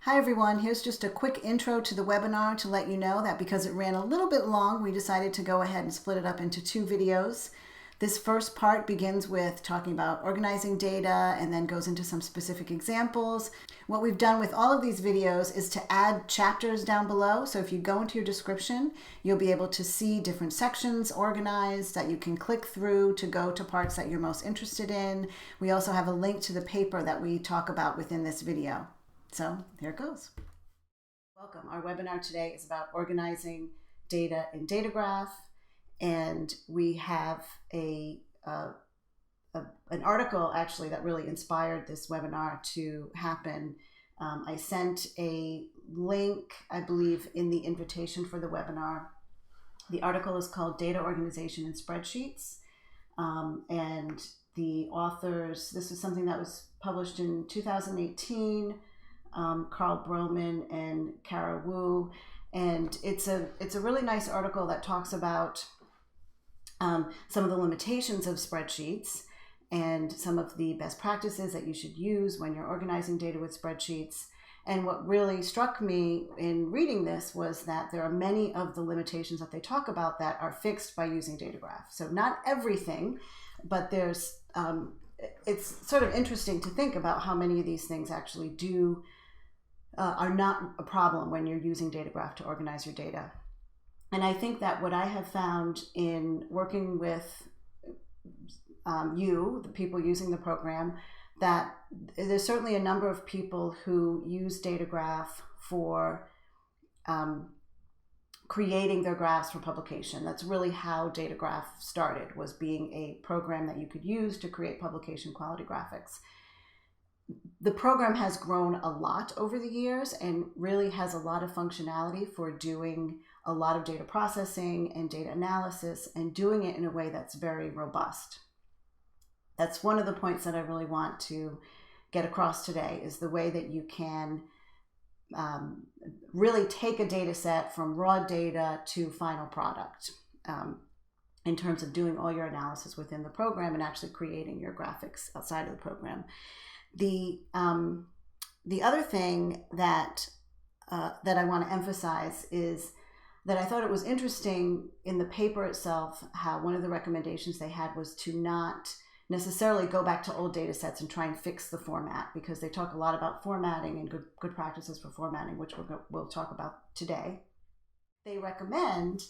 Hi everyone, here's just a quick intro to the webinar to let you know that because it ran a little bit long, we decided to go ahead and split it up into two videos. This first part begins with talking about organizing data and then goes into some specific examples. What we've done with all of these videos is to add chapters down below. So if you go into your description, you'll be able to see different sections organized that you can click through to go to parts that you're most interested in. We also have a link to the paper that we talk about within this video. So here it goes. Welcome. Our webinar today is about organizing data in DataGraph, and we have an article actually that really inspired this webinar to happen. I sent a link, I believe, in the invitation for the webinar. The article is called Data Organization in Spreadsheets, and the authors, this is something that was published in 2018. Carl Broman and Kara Wu, and it's a really nice article that talks about some of the limitations of spreadsheets and some of the best practices that you should use when you're organizing data with spreadsheets. And what really struck me in reading this was that there are many of the limitations that they talk about that are fixed by using DataGraph. So not everything, but there's it's sort of interesting to think about how many of these things actually are not a problem when you're using DataGraph to organize your data. And I think that what I have found in working with the people using the program, that there's certainly a number of people who use DataGraph for creating their graphs for publication. That's really how DataGraph started, was being a program that you could use to create publication quality graphics. The program has grown a lot over the years and really has a lot of functionality for doing a lot of data processing and data analysis and doing it in a way that's very robust. That's one of the points that I really want to get across today, is the way that you can really take a data set from raw data to final product in terms of doing all your analysis within the program and actually creating your graphics outside of the program. The other thing that I want to emphasize is that I thought it was interesting in the paper itself how one of the recommendations they had was to not necessarily go back to old data sets and try and fix the format, because they talk a lot about formatting and good practices for formatting, which we'll talk about today. They recommend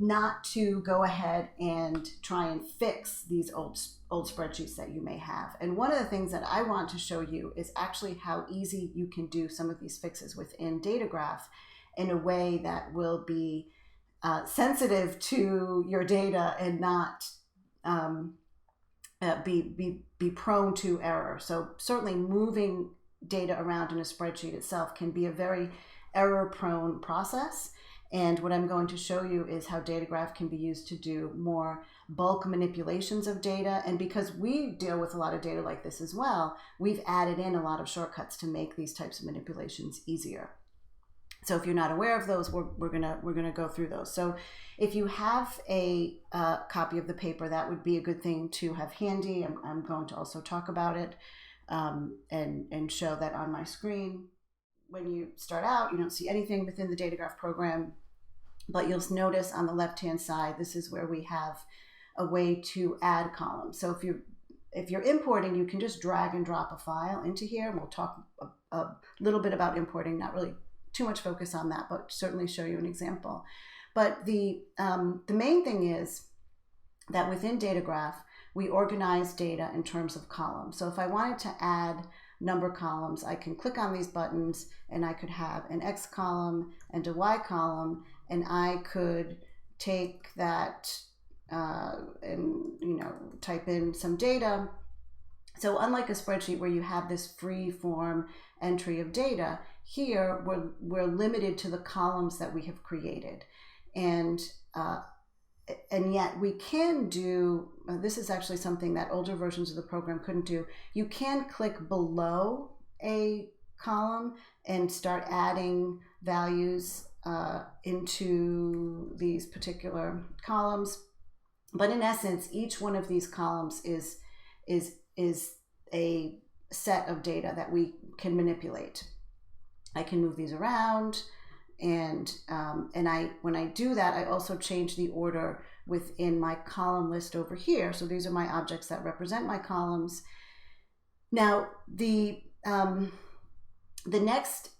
not to go ahead and try and fix these old spreadsheets that you may have. And one of the things that I want to show you is actually how easy you can do some of these fixes within DataGraph in a way that will be sensitive to your data and not be prone to error. So certainly moving data around in a spreadsheet itself can be a very error-prone process. And what I'm going to show you is how DataGraph can be used to do more bulk manipulations of data. And because we deal with a lot of data like this as well, we've added in a lot of shortcuts to make these types of manipulations easier. So if you're not aware of those, we're gonna go through those. So if you have a copy of the paper, that would be a good thing to have handy. I'm going to also talk about it and show that on my screen. When you start out, you don't see anything within the DataGraph program, but you'll notice on the left-hand side, this is where we have a way to add columns. So if you're importing, you can just drag and drop a file into here. We'll talk a little bit about importing, not really too much focus on that, but certainly show you an example. But the main thing is that within DataGraph, we organize data in terms of columns. So if I wanted to add number columns, I can click on these buttons and I could have an X column and a Y column, and I could take that and type in some data. So unlike a spreadsheet where you have this free form entry of data, here we're limited to the columns that we have created. And yet we can do, this is actually something that older versions of the program couldn't do. You can click below a column and start adding values into these particular columns. But in essence, each one of these columns is a set of data that we can manipulate. I can move these around, and when I do that, I also change the order within my column list over here. So these are my objects that represent my columns. Now, the next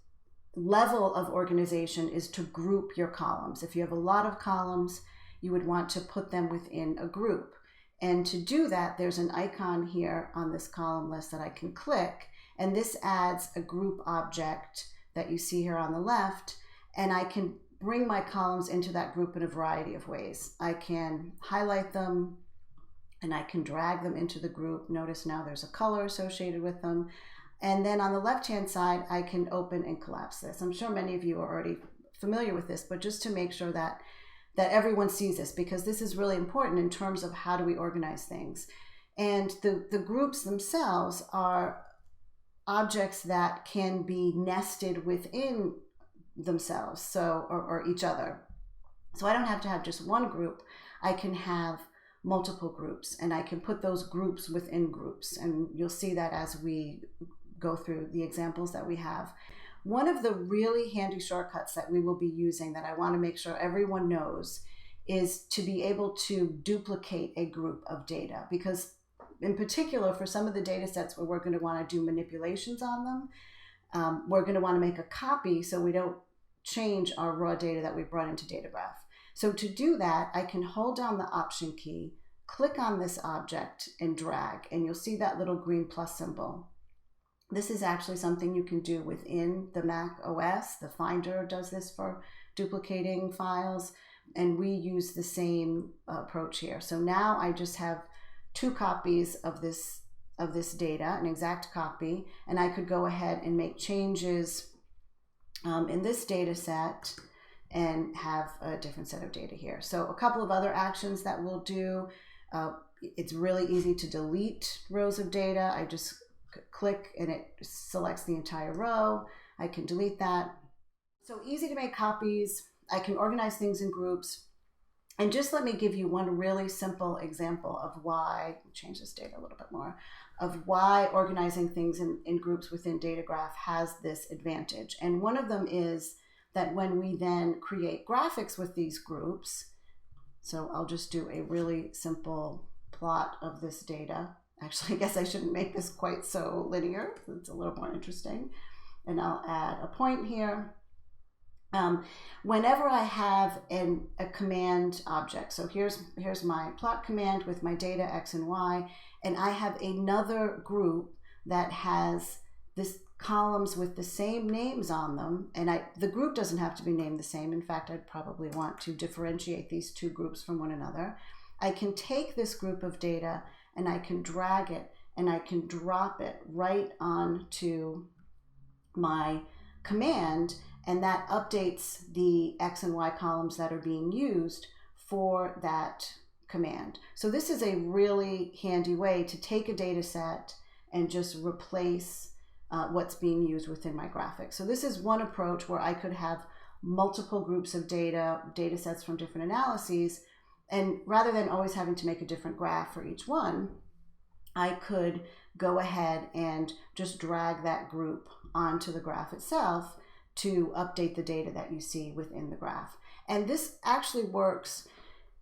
level of organization is to group your columns. If you have a lot of columns, you would want to put them within a group. And to do that, there's an icon here on this column list that I can click, and this adds a group object that you see here on the left, and I can bring my columns into that group in a variety of ways. I can highlight them, and I can drag them into the group. Notice now there's a color associated with them. And then on the left-hand side, I can open and collapse this. I'm sure many of you are already familiar with this, but just to make sure that everyone sees this, because this is really important in terms of how do we organize things. And the groups themselves are objects that can be nested within themselves, so or each other. So I don't have to have just one group. I can have multiple groups, and I can put those groups within groups, and you'll see that as we go through the examples that we have. One of the really handy shortcuts that we will be using that I want to make sure everyone knows is to be able to duplicate a group of data, because in particular for some of the data sets where we're going to want to do manipulations on them, we're going to want to make a copy so we don't change our raw data that we brought into DataGraph. So to do that, I can hold down the Option key, click on this object, and drag, and you'll see that little green plus symbol. This is actually something you can do within the Mac OS. The Finder does this for duplicating files, and we use the same approach here. So now I just have 2 copies of this data, an exact copy, and I could go ahead and make changes in this data set and have a different set of data here. So a couple of other actions that we'll do. It's really easy to delete rows of data. I just click and it selects the entire row. I can delete that. So easy to make copies. I can organize things in groups. And just let me give you one really simple example of why, change this data a little bit more, of why organizing things in groups within DataGraph has this advantage. And one of them is that when we then create graphics with these groups, so I'll just do a really simple plot of this data. Actually, I guess I shouldn't make this quite so linear. It's a little more interesting. And I'll add a point here. Whenever I have a command object, so here's my plot command with my data X and Y, and I have another group that has this columns with the same names on them, and the group doesn't have to be named the same. In fact, I'd probably want to differentiate these 2 groups from one another. I can take this group of data and I can drag it and I can drop it right onto my command, and that updates the X and Y columns that are being used for that command. So this is a really handy way to take a data set and just replace what's being used within my graphic. So this is one approach where I could have multiple groups of data sets from different analyses, and rather than always having to make a different graph for each one, I could go ahead and just drag that group onto the graph itself to update the data that you see within the graph. And this actually works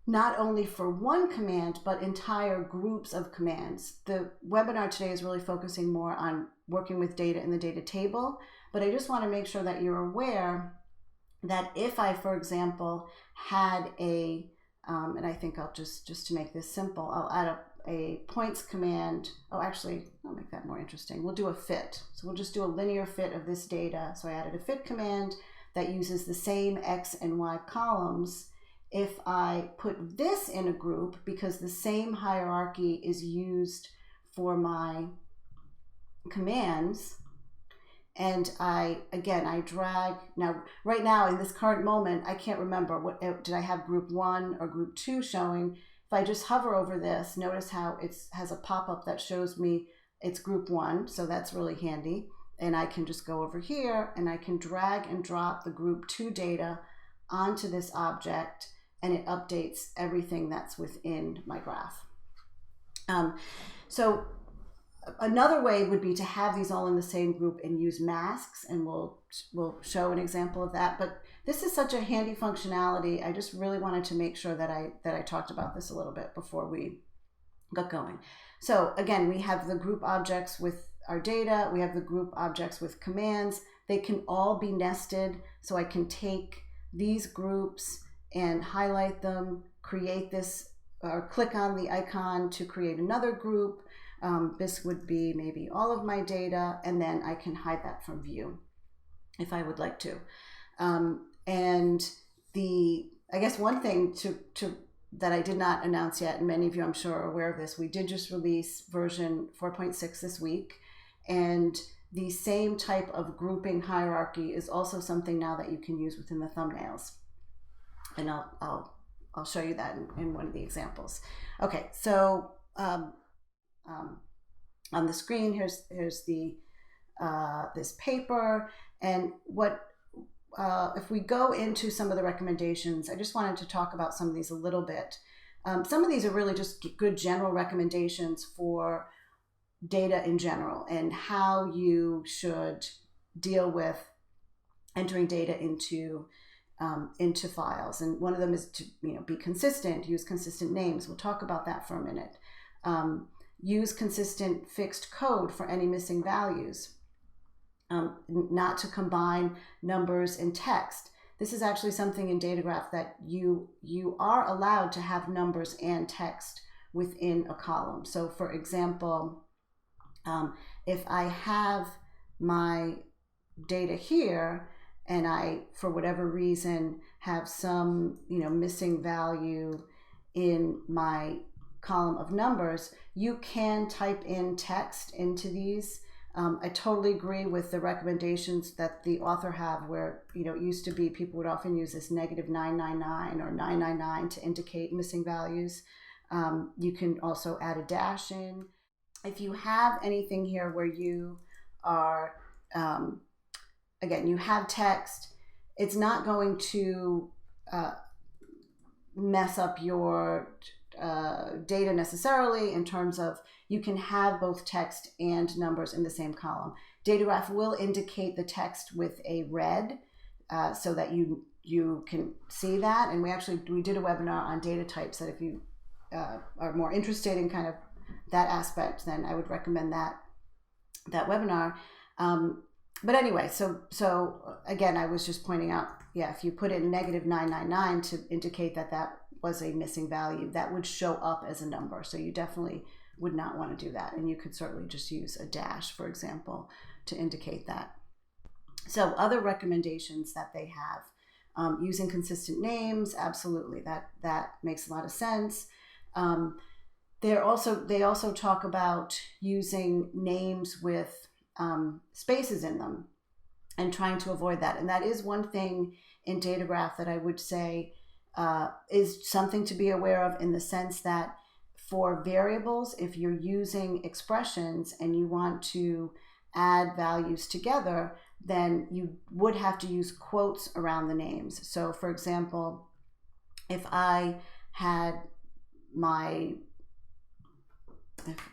not only for one command, but entire groups of commands. The webinar today is really focusing more on working with data in the data table, but I just want to make sure that you're aware that if I, for example, had and I think I'll just to make this simple, I'll add a points command. Oh, actually, I'll make that more interesting. We'll do a fit. So we'll just do a linear fit of this data. So I added a fit command that uses the same X and Y columns. If I put this in a group, because the same hierarchy is used for my commands, and I drag, now right now in this current moment, I can't remember, did I have group 1 or group 2 showing? If I just hover over this, notice how it has a pop-up that shows me it's group 1, so that's really handy. And I can just go over here and I can drag and drop the group 2 data onto this object, and it updates everything that's within my graph. So Another way would be to have these all in the same group and use masks, and we'll show an example of that. But this is such a handy functionality. I just really wanted to make sure that I talked about this a little bit before we got going. So again, we have the group objects with our data. We have the group objects with commands. They can all be nested. So I can take these groups and highlight them, create this, or click on the icon to create another group. This would be maybe all of my data, and then I can hide that from view if I would like to. And I guess one thing that I did not announce yet, and many of you I'm sure are aware of this, we did just release version 4.6 this week, and the same type of grouping hierarchy is also something now that you can use within the thumbnails. And I'll show you that in one of the examples. Okay, so on the screen, here's the this paper, and what if we go into some of the recommendations, I just wanted to talk about some of these a little bit. Some of these are really just good general recommendations for data in general and how you should deal with entering data into files. And one of them is to be consistent, use consistent names. We'll talk about that for a minute. Use consistent fixed code for any missing values. Not to combine numbers and text. This is actually something in DataGraph that you are allowed to have numbers and text within a column. So for example, if I have my data here and I, for whatever reason, have some missing value in my column of numbers, you can type in text into these. I totally agree with the recommendations that the author have, where it used to be people would often use this -999 or 999 to indicate missing values. You can also add a dash in. If you have anything here where you are, again, you have text, it's not going to mess up your data necessarily, in terms of you can have both text and numbers in the same column. DataGraph will indicate the text with a red so that you can see that. And we did a webinar on data types that if you are more interested in kind of that aspect, then I would recommend that webinar. But anyway, so again, I was just pointing out, if you put in -999 to indicate that was a missing value, that would show up as a number. So you definitely would not want to do that. And you could certainly just use a dash, for example, to indicate that. So other recommendations that they have, using consistent names, absolutely, that makes a lot of sense. They also talk about using names with spaces in them and trying to avoid that. And that is one thing in DataGraph that I would say is something to be aware of, in the sense that for variables, if you're using expressions and you want to add values together, then you would have to use quotes around the names. So for example, if I had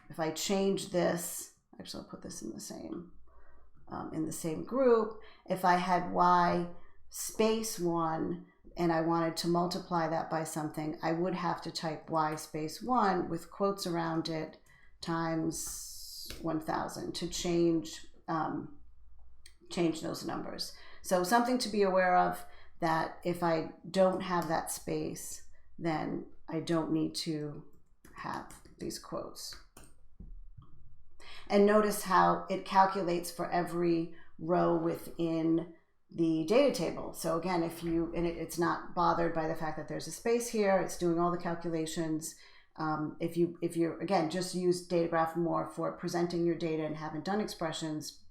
if I change this, actually I'll put this in the same group. If I had y space 1 and I wanted to multiply that by something, I would have to type y space 1 with quotes around it times 1000 to change those numbers. So something to be aware of, that if I don't have that space, then I don't need to have these quotes. And notice how it calculates for every row within the data table. So again, it's not bothered by the fact that there's a space here, it's doing all the calculations. If you're again, just use DataGraph more for presenting your data and haven't done expressions,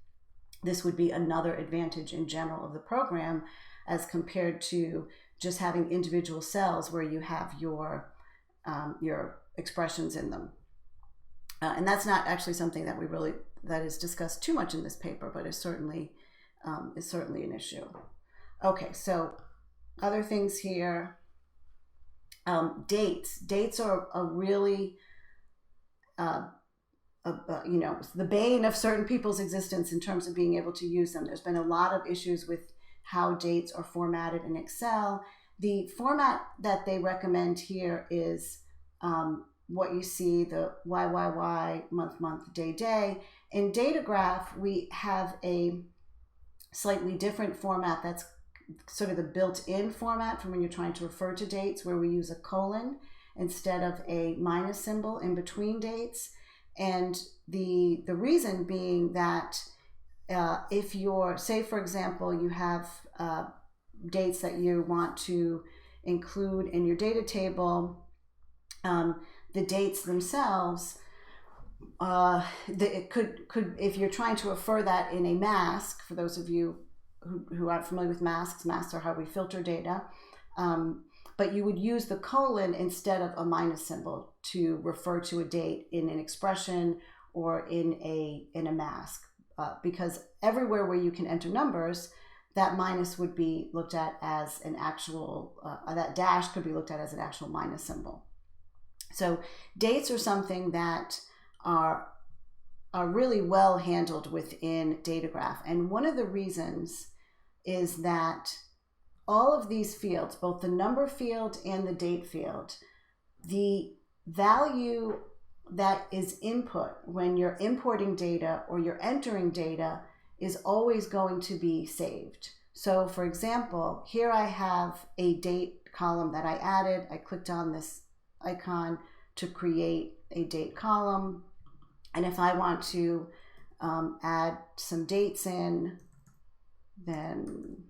this would be another advantage in general of the program, as compared to just having individual cells where you have your expressions in them. And that's not actually something that is discussed too much in this paper, but is certainly an issue. Okay, so other things here. Dates are a really you know, the bane of certain people's existence in terms of being able to use them. There's been a lot of issues with how dates are formatted in Excel. The format that they recommend here is what you see, the YYY, month, day. In DataGraph, we have a slightly different format that's sort of the built-in format from when you're trying to refer to dates, where we use a colon instead of a minus symbol in between dates. And the reason being that if you're, say for example, you have dates that you want to include in your data table, the dates themselves, it could if you're trying to refer that in a mask, for those of you who aren't familiar with masks are how we filter data, but you would use the colon instead of a minus symbol to refer to a date in an expression or in a mask, because everywhere where you can enter numbers, that minus would be looked at as an actual, that dash could be looked at as an actual minus symbol. So dates are something that are really well handled within DataGraph. And one of the reasons is that all of these fields, both the number field and the date field, the value that is input when you're importing data or you're entering data is always going to be saved. So for example, here I have a date column that I added. I clicked on this icon to create a date column. And if I want to add some dates in, then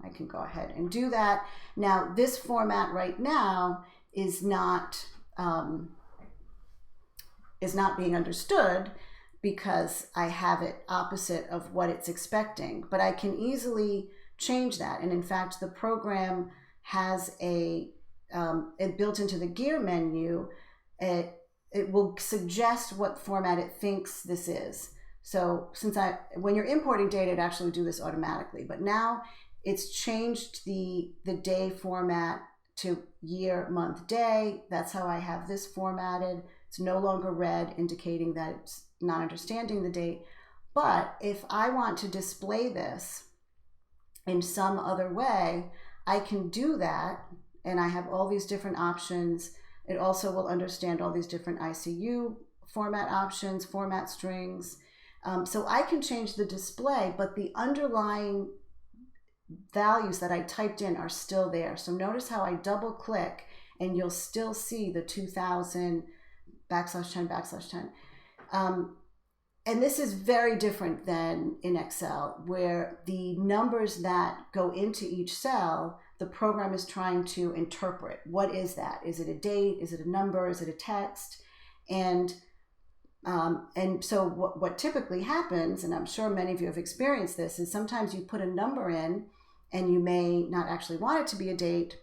I can go ahead and do that. Now, this format right now is not being understood because I have it opposite of what it's expecting, but I can easily change that. And in fact, the program has it built into the gear menu. It will suggest what format it thinks this is. So when you're importing data, it actually do this automatically, but now it's changed the day format to year, month, day. That's how I have this formatted. It's no longer red, indicating that it's not understanding the date. But if I want to display this in some other way, I can do that, and I have all these different options. It also will understand all these different ICU format options, format strings. So I can change the display, but the underlying values that I typed in are still there. So notice how I double click and you'll still see the 2000 \10 and this is very different than in Excel, where the numbers that go into each cell, the program is trying to interpret. What is that? Is it a date? Is it a number? Is it a text? And so what typically happens, and I'm sure many of you have experienced this, is sometimes you put a number in and you may not actually want it to be a date,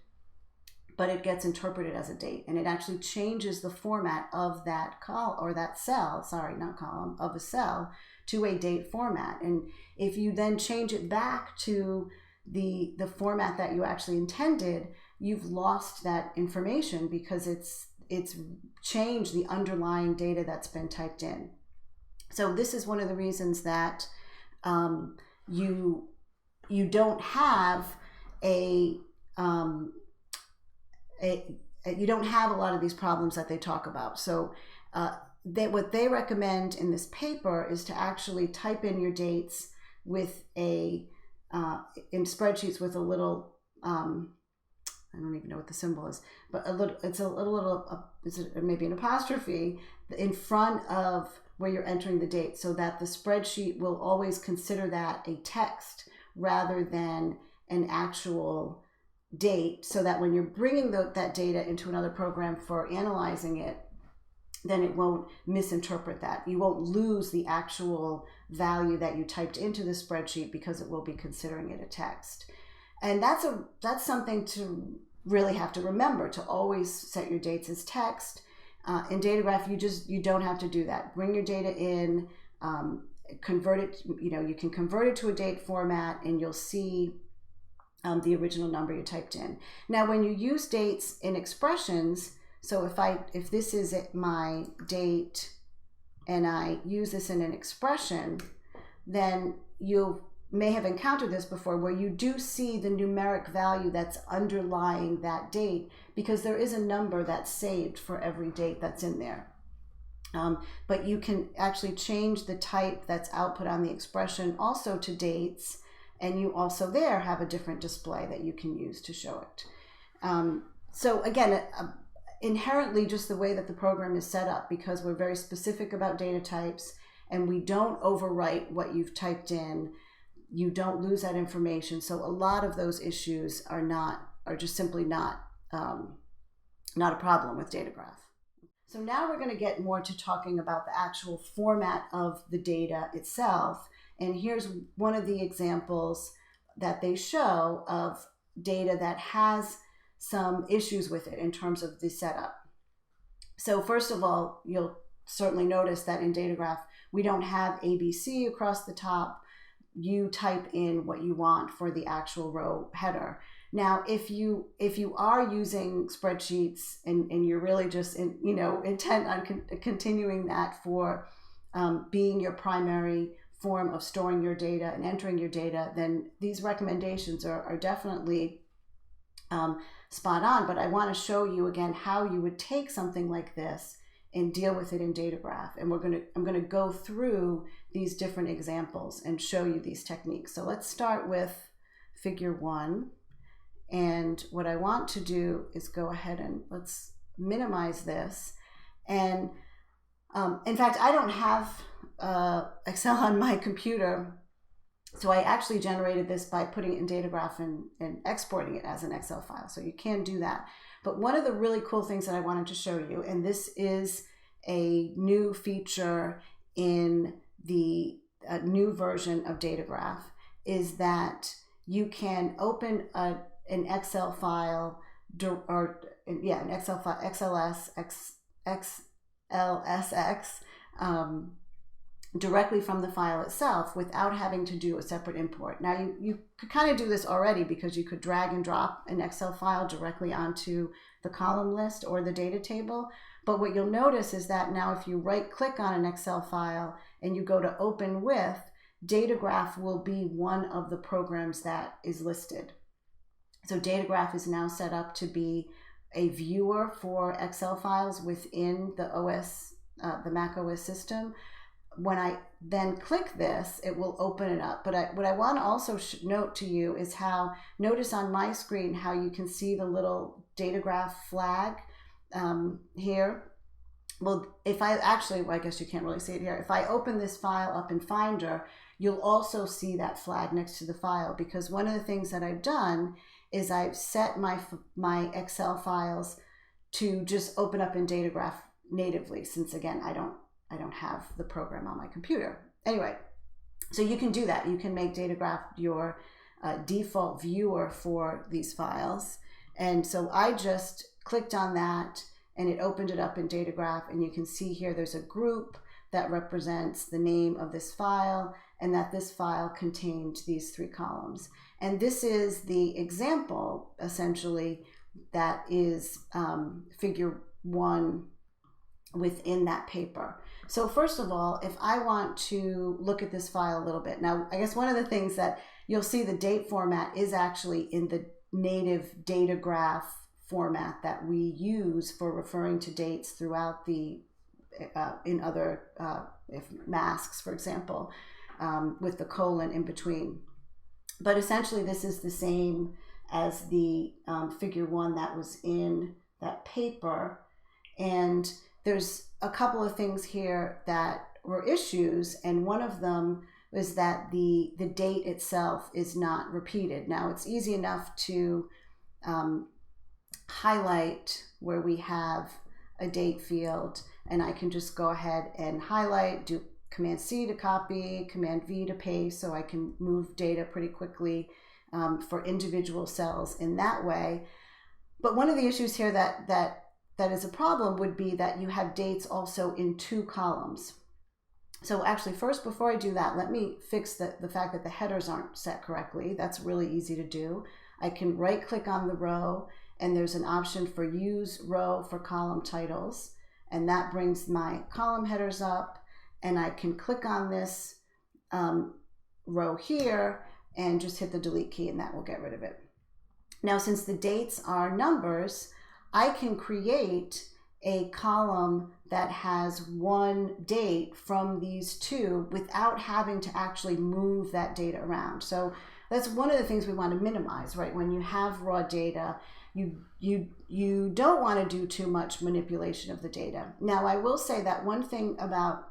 but it gets interpreted as a date, and it actually changes the format of that of a cell to a date format. And if you then change it back to the format that you actually intended, you've lost that information because it's changed the underlying data that's been typed in. So this is one of the reasons that you don't have you don't have a lot of these problems that they talk about. So what they recommend in this paper is to actually type in your dates with in spreadsheets with a little I don't even know what the symbol is, but is it maybe an apostrophe in front of where you're entering the date, so that the spreadsheet will always consider that a text rather than an actual date, so that when you're bringing that data into another program for analyzing it, then it won't misinterpret that. You won't lose the actual value that you typed into the spreadsheet because it will be considering it a text. And that's something to really have to remember, to always set your dates as text. In DataGraph, you don't have to do that. Bring your data in, convert it. You can convert it to a date format, and you'll see the original number you typed in. Now, when you use dates in expressions, so if this is my date and I use this in an expression, then you may have encountered this before, where you do see the numeric value that's underlying that date, because there is a number that's saved for every date that's in there. But you can actually change the type that's output on the expression also to dates, and you also there have a different display that you can use to show it. So again, inherently just the way that the program is set up, because we're very specific about data types and we don't overwrite what you've typed in, you don't lose that information. So a lot of those issues are just simply not a problem with DataGraph. So now we're going to get more to talking about the actual format of the data itself. And here's one of the examples that they show of data that has some issues with it in terms of the setup. So first of all, you'll certainly notice that in DataGraph, we don't have ABC across the top. You type in what you want for the actual row header. Now, if you are using spreadsheets and you're really just intent on continuing that for being your primary form of storing your data and entering your data, then these recommendations are definitely spot on. But I want to show you again how you would take something like this and deal with it in DataGraph. And I'm going to go through these different examples and show you these techniques. So let's start with figure 1. And what I want to do is go ahead and let's minimize this. And in fact, I don't have Excel on my computer, so I actually generated this by putting it in DataGraph and exporting it as an Excel file. So you can do that. But one of the really cool things that I wanted to show you, and this is a new feature in the new version of DataGraph, is that you can open an Excel file, an Excel file, XLSX, directly from the file itself without having to do a separate import. Now you could kind of do this already, because you could drag and drop an Excel file directly onto the column list or the data table. But what you'll notice is that now if you right click on an Excel file and you go to open with, DataGraph will be one of the programs that is listed. So DataGraph is now set up to be a viewer for Excel files within the Mac OS system. When I then click this, it will open it up. But what I want to also note to you is notice on my screen how you can see the little DataGraph flag here. Well, I guess you can't really see it here. If I open this file up in Finder, you'll also see that flag next to the file, because one of the things that I've done is I've set my Excel files to just open up in DataGraph natively, since again, I don't have the program on my computer. Anyway, so you can do that. You can make DataGraph your default viewer for these files. And so I just clicked on that and it opened it up in DataGraph, and you can see here there's a group that represents the name of this file, and that this file contained these 3 columns. And this is the example, essentially, that is figure 1 within that paper. So first of all, if I want to look at this file a little bit, now I guess one of the things that you'll see, the date format is actually in the native DataGraph format that we use for referring to dates throughout the in other if masks, for example, with the colon in between. But essentially this is the same as the figure 1 that was in that paper. And there's a couple of things here that were issues, and one of them is that the date itself is not repeated. Now it's easy enough to highlight where we have a date field, and I can just go ahead and highlight, do Command C to copy, Command V to paste, so I can move data pretty quickly for individual cells in that way. But one of the issues here that is a problem would be that you have dates also in 2 columns. So actually, first, before I do that, let me fix the fact that the headers aren't set correctly. That's really easy to do. I can right click on the row, and there's an option for use row for column titles, and that brings my column headers up. and I can click on this row here and just hit the delete key, and that will get rid of it. Now, since the dates are numbers, I can create a column that has one date from these two without having to actually move that data around. So that's one of the things we want to minimize, right? When you have raw data, you don't want to do too much manipulation of the data. Now, I will say that one thing about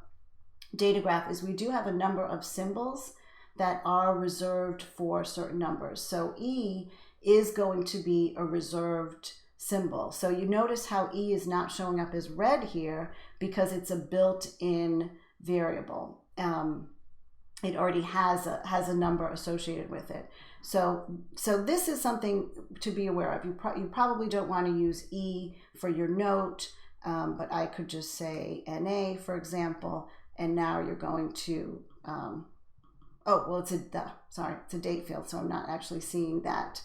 DataGraph is we do have a number of symbols that are reserved for certain numbers. So E is going to be a reserved symbol. So you notice how E is not showing up as red here because it's a built-in variable. It already has a number associated with it. So this is something to be aware of. You probably don't want to use E for your note, but I could just say NA, for example, and now you're going to, oh, well, it's a date field, so I'm not actually seeing that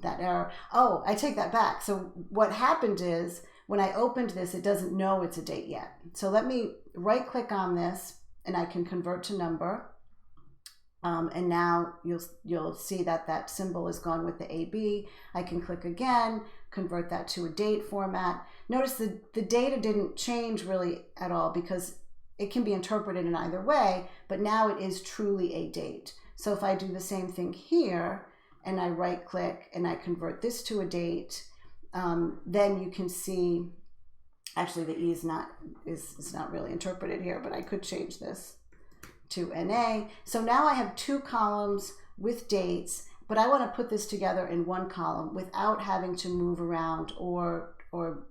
error. Oh, I take that back. So what happened is when I opened this, it doesn't know it's a date yet. So let me right click on this and I can convert to number. And now you'll see that symbol is gone with the AB. I can click again, convert that to a date format. Notice the data didn't change really at all because it can be interpreted in either way, but now it is truly a date. So if I do the same thing here and I right click and I convert this to a date, then you can see, actually the E is not really interpreted here, but I could change this to NA. So now I have two columns with dates, but I want to put this together in one column without having to move around or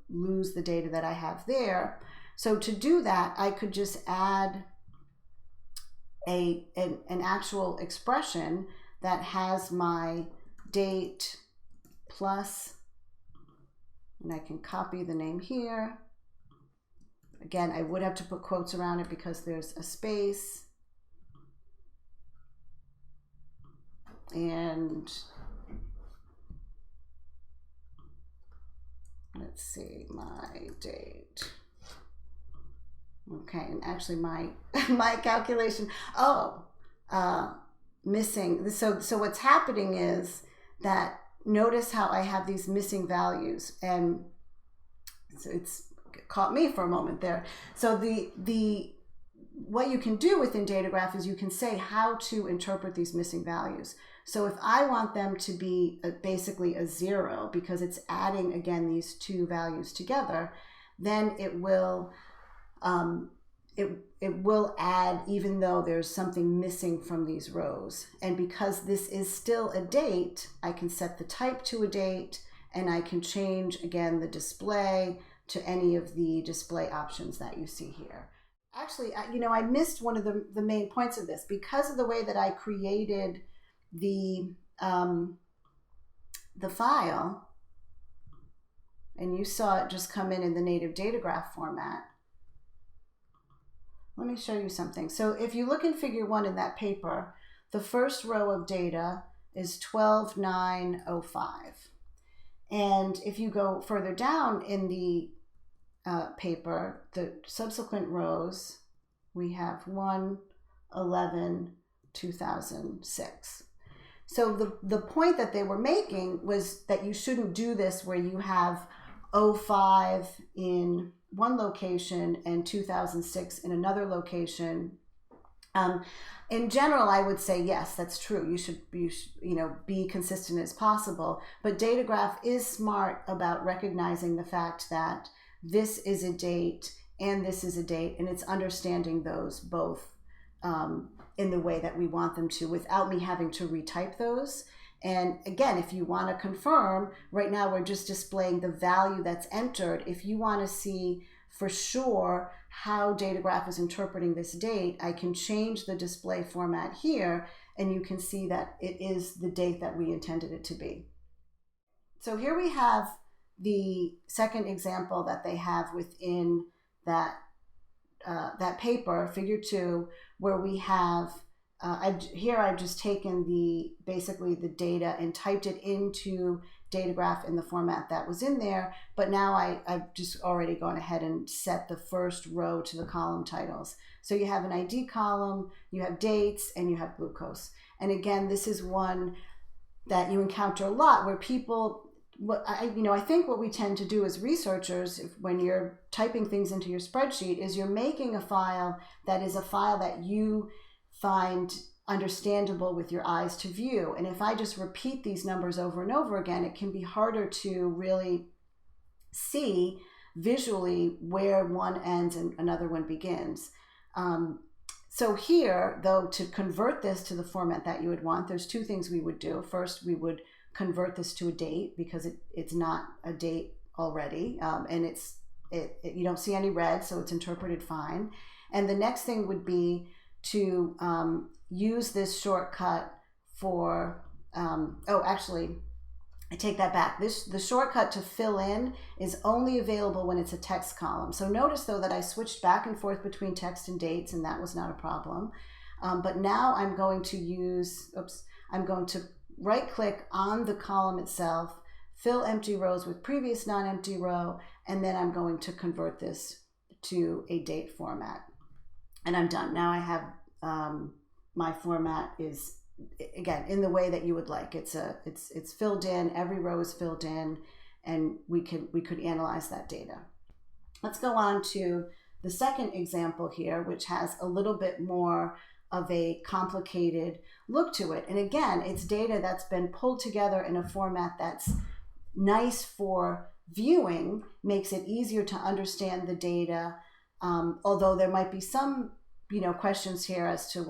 lose the data that I have there. So to do that, I could just add an actual expression that has my date plus, and I can copy the name here. Again, I would have to put quotes around it because there's a space. And let's see, my date. Okay, and actually my calculation, missing. So what's happening is that notice how I have these missing values, and so it's caught me for a moment there. So what you can do within DataGraph is you can say how to interpret these missing values. So if I want them to be basically a 0 because it's adding again these two values together, then it will add even though there's something missing from these rows. And because this is still a date, I can set the type to a date, and I can change again the display to any of the display options that you see here. Actually, I missed one of the main points of this because of the way that I created the file, and you saw it just come in the native DataGraph format. Let me show you something. So if you look in figure 1 in that paper, the first row of data is 12,905. And if you go further down in the paper, the subsequent rows, we have 1, 11, 2006. So the point that they were making was that you shouldn't do this where you have 05 in one location and 2006 in another location. In general, I would say yes, that's true. You should be consistent as possible. But DataGraph is smart about recognizing the fact that this is a date and this is a date, and it's understanding those both in the way that we want them to without me having to retype those. And again, if you want to confirm, right now we're just displaying the value that's entered. If you want to see for sure how DataGraph is interpreting this date, I can change the display format here, and you can see that it is the date that we intended it to be. So here we have the second example that they have within that paper, figure 2, where we have here I've just taken basically the data and typed it into DataGraph in the format that was in there, but now I've just already gone ahead and set the first row to the column titles. So you have an ID column, you have dates, and you have glucose. And again, this is one that you encounter a lot where people, I think what we tend to do as researchers, when you're typing things into your spreadsheet, is you're making a file that is a file that you find understandable with your eyes to view. And if I just repeat these numbers over and over again, it can be harder to really see visually where one ends and another one begins. So here, though, to convert this to the format that you would want, there's two things we would do. First, we would convert this to a date because it's not a date already, and you don't see any red, so it's interpreted fine. And the next thing would be to use this shortcut for, actually, I take that back. The shortcut to fill in is only available when it's a text column. So notice, though, that I switched back and forth between text and dates, and that was not a problem. But now I'm going to right-click on the column itself, fill empty rows with previous non-empty row, and then I'm going to convert this to a date format. And I'm done. Now I have my format is, again, in the way that you would like. It's filled in, every row is filled in, and we could analyze that data. Let's go on to the second example here, which has a little bit more of a complicated look to it. And again, it's data that's been pulled together in a format that's nice for viewing, makes it easier to understand the data, although there might be some questions here as to,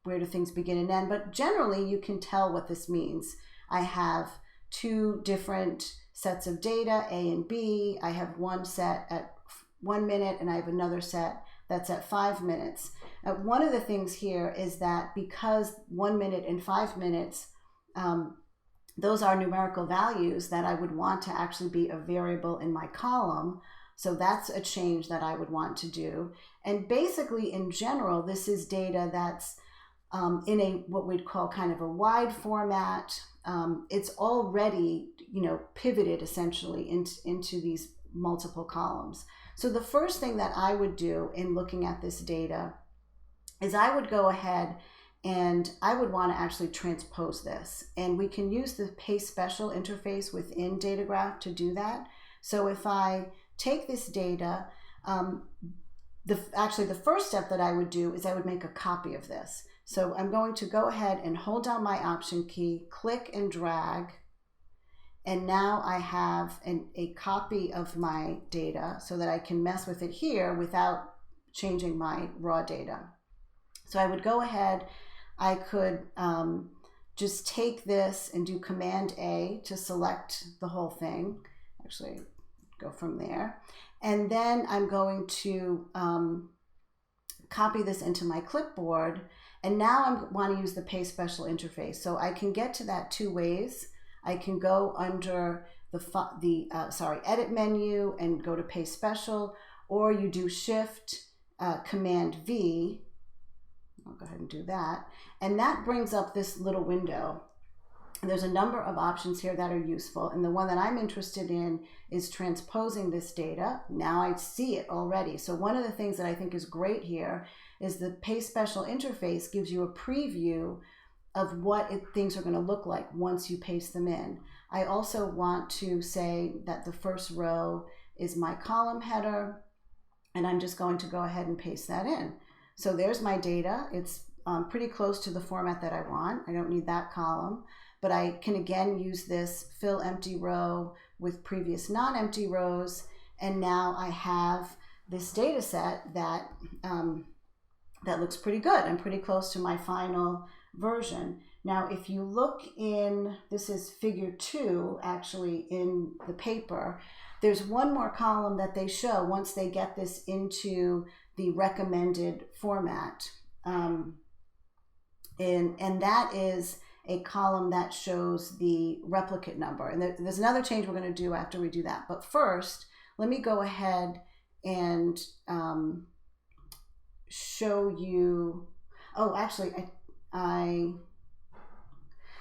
where do things begin and end? But generally, you can tell what this means. I have two different sets of data, A and B. I have one set at 1 minute, and I have another set that's at 5 minutes. One of the things here is that because 1 minute and 5 minutes, those are numerical values that I would want to actually be a variable in my column. So that's a change that I would want to do. And basically, in general, this is data that's in what we'd call kind of a wide format. It's already, pivoted essentially into these multiple columns. So the first thing that I would do in looking at this data is I would go ahead and I would want to actually transpose this. And we can use the paste special interface within DataGraph to do that. So if I take this data, the first step that I would do is I would make a copy of this. So I'm going to go ahead and hold down my Option key, click and drag, and now I have a copy of my data so that I can mess with it here without changing my raw data. So I would go ahead, I could just take this and do Command A to select the whole thing. Actually, go from there. And then I'm going to copy this into my clipboard. And now I want to use the paste special interface. So I can get to that two ways. I can go under the edit menu and go to paste special, or you do Shift Command V. I'll go ahead and do that. And that brings up this little window. And there's a number of options here that are useful. And the one that I'm interested in is transposing this data. Now I see it already. So one of the things that I think is great here is the paste special interface gives you a preview of what things are going to look like once you paste them in. I also want to say that the first row is my column header, and I'm just going to go ahead and paste that in. So there's my data. It's pretty close to the format that I want. I don't need that column, but I can again use this fill empty row with previous non-empty rows, and now I have this data set that that looks pretty good. I'm pretty close to my final version. Now, if you look in, this is figure 2 actually in the paper, there's one more column that they show once they get this into the recommended format. And that is a column that shows the replicate number. And there's another change we're going to do after we do that. But first, let me go ahead and show you. Oh, actually,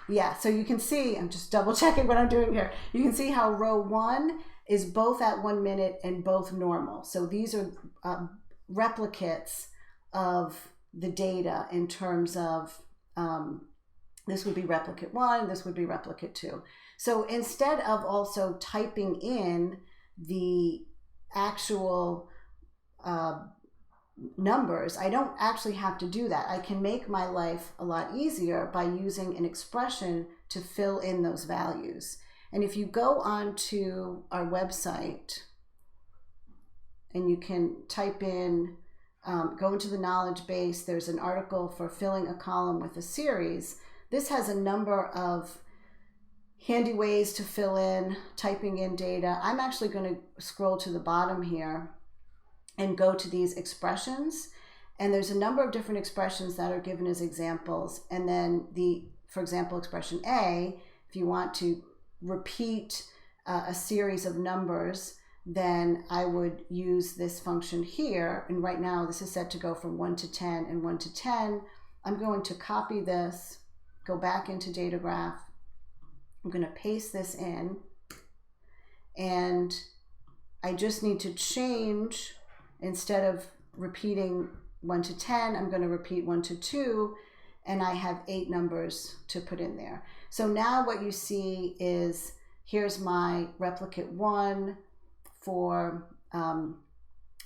yeah, so you can see, I'm just double checking what I'm doing here. You can see how row 1 is both at 1 minute and both normal. So these are replicates of the data in terms of this would be replicate 1, this would be replicate 2. So instead of also typing in the actual numbers, I don't actually have to do that. I can make my life a lot easier by using an expression to fill in those values. And if you go on to our website and you can type in, go into the knowledge base, there's an article for filling a column with a series. This has a number of handy ways to fill in, typing in data. I'm actually going to scroll to the bottom here and go to these expressions. And there's a number of different expressions that are given as examples. And then for example, expression A, if you want to repeat a series of numbers, then I would use this function here. And right now this is set to go from 1 to 10 and 1 to 10. I'm going to copy this, go back into DataGraph. I'm going to paste this in, and I just need to change, instead of repeating 1 to 10, I'm going to repeat 1 to 2, and I have 8 numbers to put in there. So now what you see is, here's my replicate 1 for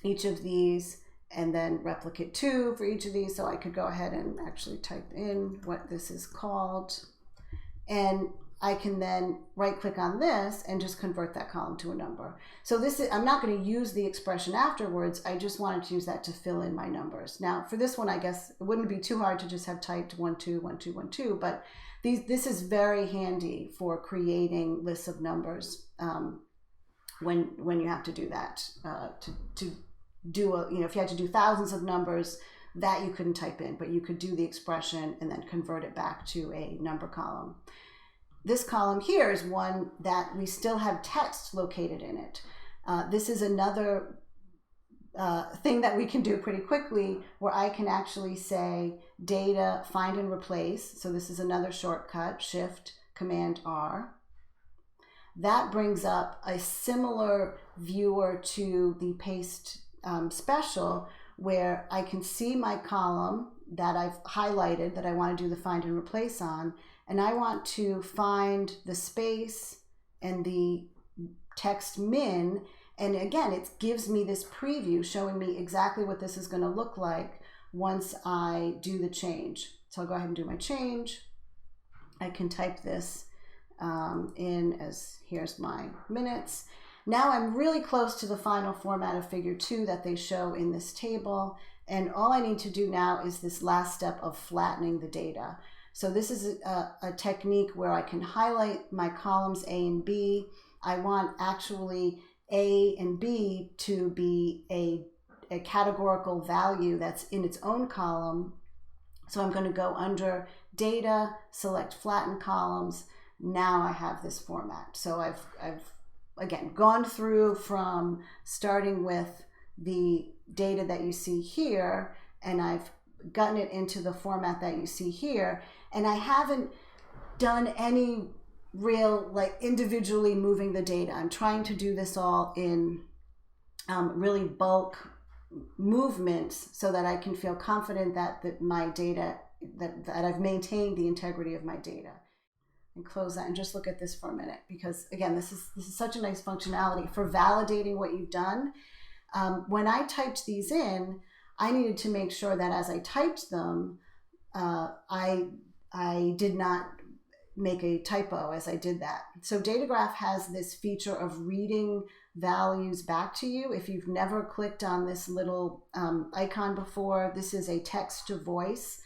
each of these, and then replicate 2 for each of these. So I could go ahead and actually type in what this is called, and I can then right click on this and just convert that column to a number. So this is, I'm not going to use the expression afterwards. I just wanted to use that to fill in my numbers. Now for this one, I guess it wouldn't be too hard to just have typed 1 2 1 2 1 2, but this is very handy for creating lists of numbers when you have to do that. To do a, if you had to do thousands of numbers, that you couldn't type in, but you could do the expression and then convert it back to a number column. This column here is one that we still have text located in it. This is another thing that we can do pretty quickly, where I can actually say data find and replace. So this is another shortcut, Shift Command R. That brings up a similar viewer to the paste special, where I can see my column that I've highlighted that I want to do the find and replace on, and I want to find the space and the text min. And again, it gives me this preview showing me exactly what this is going to look like once I do the change. So I'll go ahead and do my change. I can type this in as, here's my minutes. Now I'm really close to the final format of figure 2 that they show in this table. And all I need to do now is this last step of flattening the data. So this is a technique where I can highlight my columns A and B. I want actually A and B to be a categorical value that's in its own column. So I'm going to go under data, select flatten columns. Now I have this format. So I've again gone through from starting with the data that you see here, and I've gotten it into the format that you see here, and I haven't done any real individually moving the data. I'm trying to do this all in really bulk movements so that I can feel confident that my data, that I've maintained the integrity of my data. And close that and just look at this for a minute, because again, this is such a nice functionality for validating what you've done. When I typed these in, I needed to make sure that as I typed them, I did not make a typo as I did that. So DataGraph has this feature of reading values back to you. If you've never clicked on this little icon before, this is a text to voice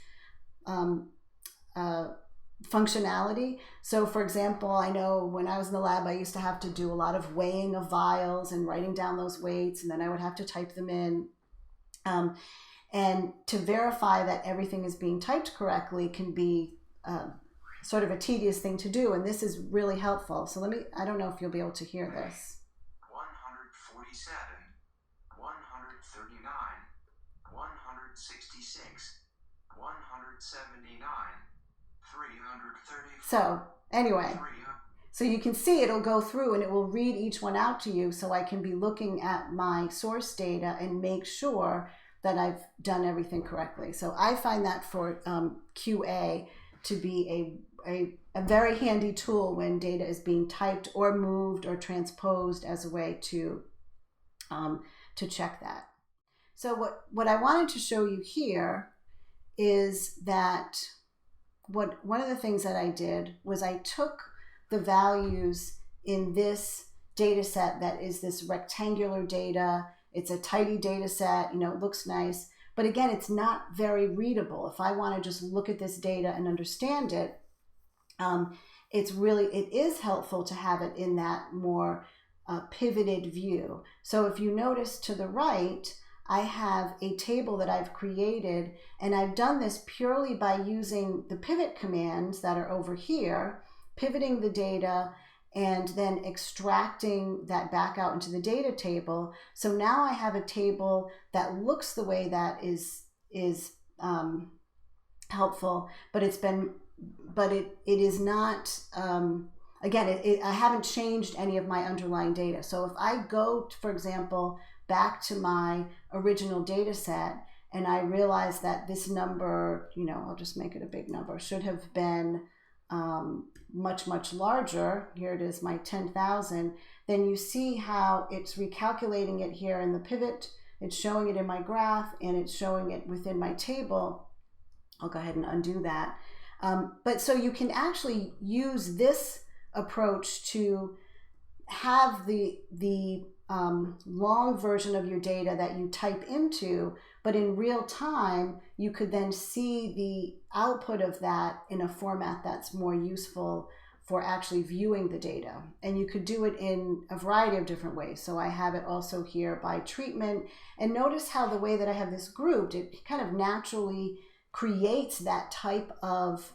functionality. So for example, I know when I was in the lab, I used to have to do a lot of weighing of vials and writing down those weights, and then I would have to type them in. And to verify that everything is being typed correctly can be sort of a tedious thing to do, and this is really helpful. So I don't know if you'll be able to hear this. 147, 139, 166, 100. 334. So anyway, so you can see it'll go through and it will read each one out to you, so I can be looking at my source data and make sure that I've done everything correctly. So I find that for QA to be a very handy tool when data is being typed or moved or transposed, as a way to check that. So what I wanted to show you here is that one of the things that I did was I took the values in this data set that is this rectangular data. It's a tidy data set, it looks nice, but again, it's not very readable. If I want to just look at this data and understand it, it is helpful to have it in that more pivoted view. So if you notice to the right, I have a table that I've created, and I've done this purely by using the pivot commands that are over here, pivoting the data and then extracting that back out into the data table. So now I have a table that looks the way that is helpful, but it is not, again, I haven't changed any of my underlying data. So if I go, for example, back to my original data set, and I realize that this number, I'll just make it a big number, should have been much, much larger. Here it is, my 10,000. Then you see how it's recalculating it here in the pivot. It's showing it in my graph, and it's showing it within my table. I'll go ahead and undo that. But so you can actually use this approach to have the long version of your data that you type into, but in real time, you could then see the output of that in a format that's more useful for actually viewing the data. And you could do it in a variety of different ways. So I have it also here by treatment. And notice how the way that I have this grouped, it kind of naturally creates that type of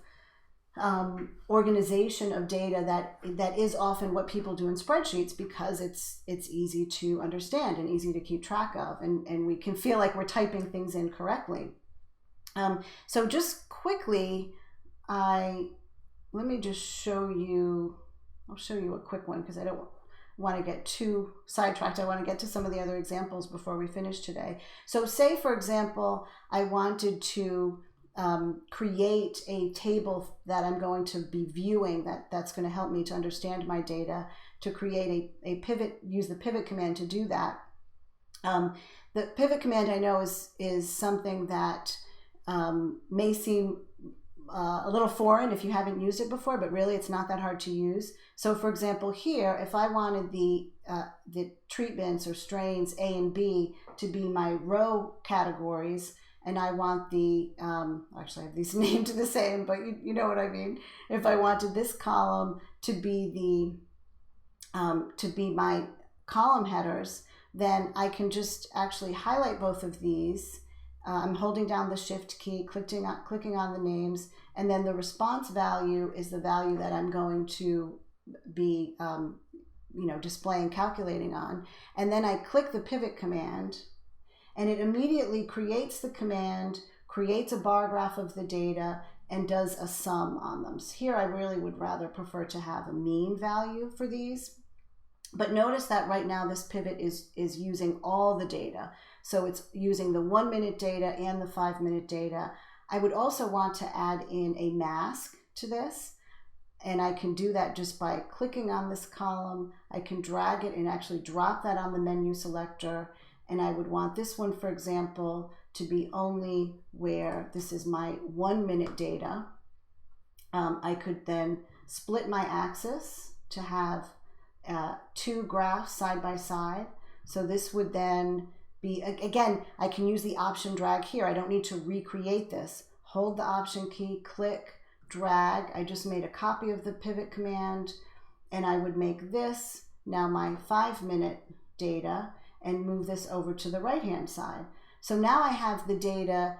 organization of data that is often what people do in spreadsheets, because it's easy to understand and easy to keep track of, and we can feel like we're typing things in correctly. So just quickly, let me just show you, I'll show you a quick one because I don't want to get too sidetracked. I want to get to some of the other examples before we finish today. So say, for example, I wanted to create a table that I'm going to be viewing that's going to help me to understand my data, to create a pivot, use the pivot command to do that. The pivot command, I know, is something that may seem a little foreign if you haven't used it before, but really it's not that hard to use. So for example, here, if I wanted the treatments or strains A and B to be my row categories, and I want actually I have these named the same, but you know what I mean. If I wanted this column to be my column headers, then I can just actually highlight both of these. I'm holding down the shift key, clicking on the names, and then the response value is the value that I'm going to be displaying, calculating on. And then I click the pivot command, and it immediately creates the command, creates a bar graph of the data, and does a sum on them. So here I really would rather prefer to have a mean value for these. But notice that right now this pivot is using all the data. So it's using the 1 minute data and the 5 minute data. I would also want to add in a mask to this. And I can do that just by clicking on this column. I can drag it and actually drop that on the menu selector. And I would want this one, for example, to be only where this is my 1 minute data. I could then split my axis to have two graphs side by side. So this would then be, again, I can use the option drag here. I don't need to recreate this. Hold the option key, click, drag. I just made a copy of the pivot command, and I would make this now my 5 minute data and move this over to the right hand side. So now I have the data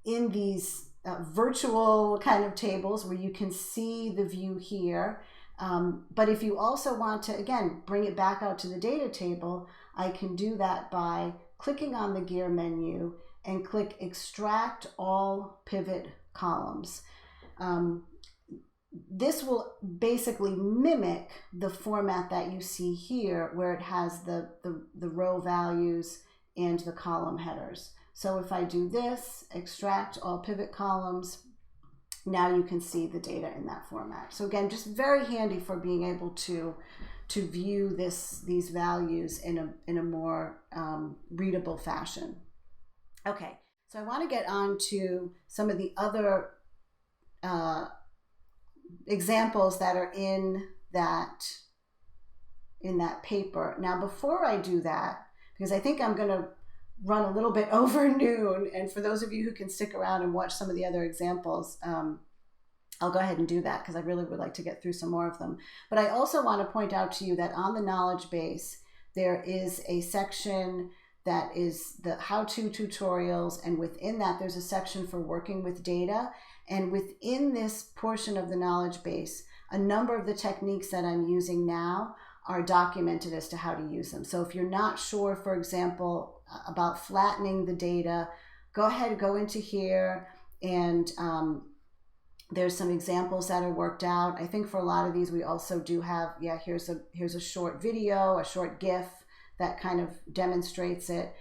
in these virtual kind of tables where you can see the view here. But if you also want to, again, bring it back out to the data table, I can do that by clicking on the gear menu and click Extract All Pivot Columns. This will basically mimic the format that you see here, where it has the row values and the column headers. So if I do this, Extract All Pivot Columns, now you can see the data in that format. So again, just very handy for being able to view these values in a more readable fashion. Okay, so I want to get on to some of the other examples that are in that paper. Now, before I do that, because I think I'm going to run a little bit over noon, and for those of you who can stick around and watch some of the other examples, I'll go ahead and do that because I really would like to get through some more of them. But I also want to point out to you that on the knowledge base, there is a section that is the how-to tutorials, and within that there's a section for working with data. And within this portion of the knowledge base, a number of the techniques that I'm using now are documented as to how to use them. So if you're not sure, for example, about flattening the data, go ahead, go into here, and there's some examples that are worked out. I think for a lot of these, we also do have, here's a short video, a short GIF that kind of demonstrates it.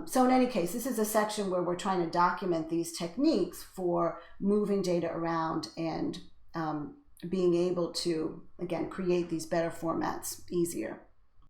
So in any case, this is a section where we're trying to document these techniques for moving data around and being able to, again, create these better formats easier.